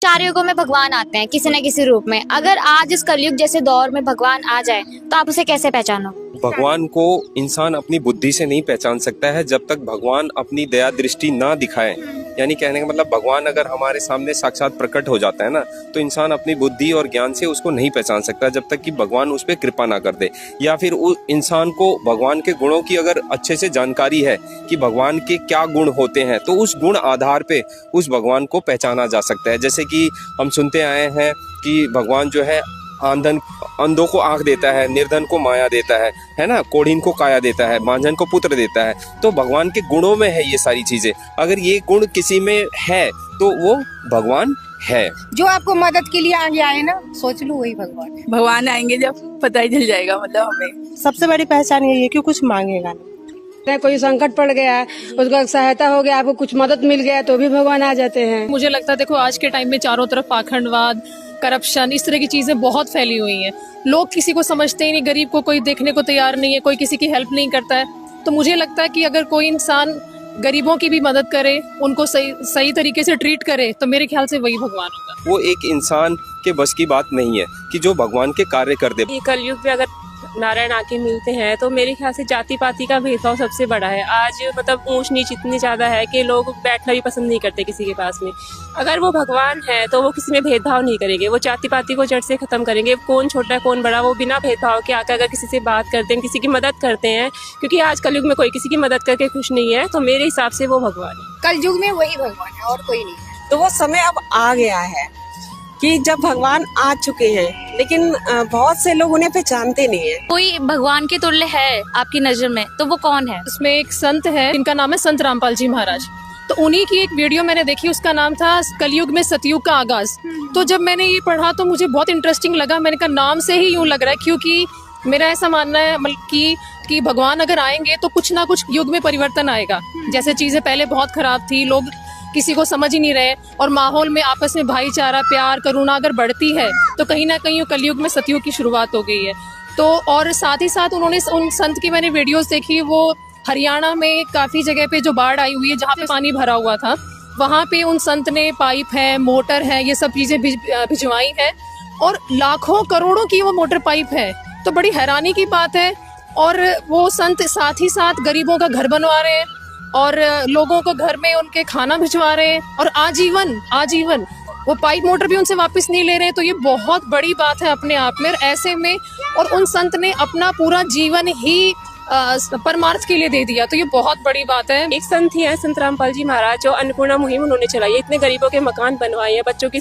चार युगों में भगवान आते हैं किसी न किसी रूप में। अगर आज इस कलयुग जैसे दौर में भगवान आ जाए तो आप उसे कैसे पहचानोगे? भगवान को इंसान अपनी बुद्धि से नहीं पहचान सकता है जब तक भगवान अपनी दया दृष्टि ना दिखाए। यानी कहने का मतलब भगवान अगर हमारे सामने साक्षात प्रकट हो जाता है ना, तो इंसान अपनी बुद्धि और ज्ञान से उसको नहीं पहचान सकता जब तक कि भगवान उस पर कृपा ना कर दे, या फिर उस इंसान को भगवान के गुणों की अगर अच्छे से जानकारी है कि भगवान के क्या गुण होते हैं, तो उस गुण आधार पे उस भगवान को पहचाना जा सकता है। जैसे कि हम सुनते आए हैं कि भगवान जो है अंधों को आंख देता है, निर्धन को माया देता है ना, कोढ़ीन को काया देता है, मांझन को पुत्र देता है। तो भगवान के गुणों में है ये सारी चीजें। अगर ये गुण किसी में है तो वो भगवान है। जो आपको मदद के लिए आगे आए ना, सोच लो वही भगवान है। भगवान आएंगे जब पता ही चल जाएगा, मतलब हमें सबसे बड़ी पहचान यही है कि कुछ मांगेगा नहीं। कोई संकट पड़ गया है, उसका सहायता हो गया, आपको कुछ मदद मिल गया तो भी भगवान आ जाते हैं। मुझे लगता है देखो आज के टाइम में चारों तरफ पाखंडवाद, करप्शन, इस तरह की चीजें बहुत फैली हुई हैं। लोग किसी को समझते ही नहीं, गरीब को कोई देखने को तैयार नहीं है, कोई किसी की हेल्प नहीं करता है। तो मुझे लगता है कि अगर कोई इंसान गरीबों की भी मदद करे, उनको सही तरीके से ट्रीट करे, तो मेरे ख्याल से वही भगवान होगा। वो एक इंसान के बस की बात नहीं है कि जो भगवान के कार्य कर दे। ये कलयुग में अगर नारायण आके मिलते हैं तो मेरे ख्याल से जाति पाति का भेदभाव सबसे बड़ा है। आज मतलब ऊंच नीच इतनी ज्यादा है कि लोग बैठना भी पसंद नहीं करते किसी के पास में। अगर वो भगवान है तो वो किसी में भेदभाव नहीं करेंगे, वो जाति पाति को जड़ से खत्म करेंगे। कौन छोटा कौन बड़ा, वो बिना भेदभाव के आकर अगर किसी से बात करते हैं, किसी की मदद करते हैं, क्योंकि आज कलयुग में कोई किसी की मदद करके खुश नहीं है, तो मेरे हिसाब से वो भगवान है। कलयुग में वही भगवान है और कोई नहीं है। तो वो समय अब आ गया है कि जब भगवान आ चुके हैं, लेकिन बहुत से लोग उन्हें पहचानते नहीं है। कोई भगवान के तुल्य है आपकी नजर में तो वो कौन है? इसमें एक संत है जिनका नाम है संत रामपाल जी महाराज। तो उन्हीं की एक वीडियो मैंने देखी, उसका नाम था कलयुग में सतयुग का आगाज। तो जब मैंने ये पढ़ा तो मुझे बहुत इंटरेस्टिंग लगा। मैंने कहा नाम से ही यूं लग रहा है, क्योंकि मेरा ऐसा मानना है कि भगवान अगर आएंगे तो कुछ ना कुछ युग में परिवर्तन आएगा। जैसे चीजें पहले बहुत खराब थी, लोग किसी को समझ ही नहीं रहे, और माहौल में आपस में भाईचारा, प्यार, करुणा अगर बढ़ती है तो कहीं ना कहीं कलयुग में सतयुग की शुरुआत हो गई है। तो और साथ ही साथ उन्होंने उन संत की मैंने वीडियोस देखी, वो हरियाणा में काफी जगह पे जो बाढ़ आई हुई है, जहाँ पे पानी भरा हुआ था, वहाँ पे उन संत ने पाइप है, मोटर है, ये सब चीजें भिजवाई है, और लाखों करोड़ों की वो मोटर पाइप है। तो बड़ी हैरानी की बात है। और वो संत साथ ही साथ गरीबों का घर बनवा रहे हैं और लोगों को घर में उनके खाना भिजवा रहे हैं, और आजीवन वो पाइप मोटर भी उनसे वापस नहीं ले रहे हैं। तो ये बहुत बड़ी बात है अपने आप में। ऐसे में और उन संत ने अपना पूरा जीवन ही परमार्थ के लिए दे दिया, तो ये बहुत बड़ी बात है। एक संत ही है संत रामपाल जी महाराज, जो अन्नपूर्णा मुहिम उन्होंने चलाई है। इतने गरीबों के मकान बनवाए हैं, बच्चों की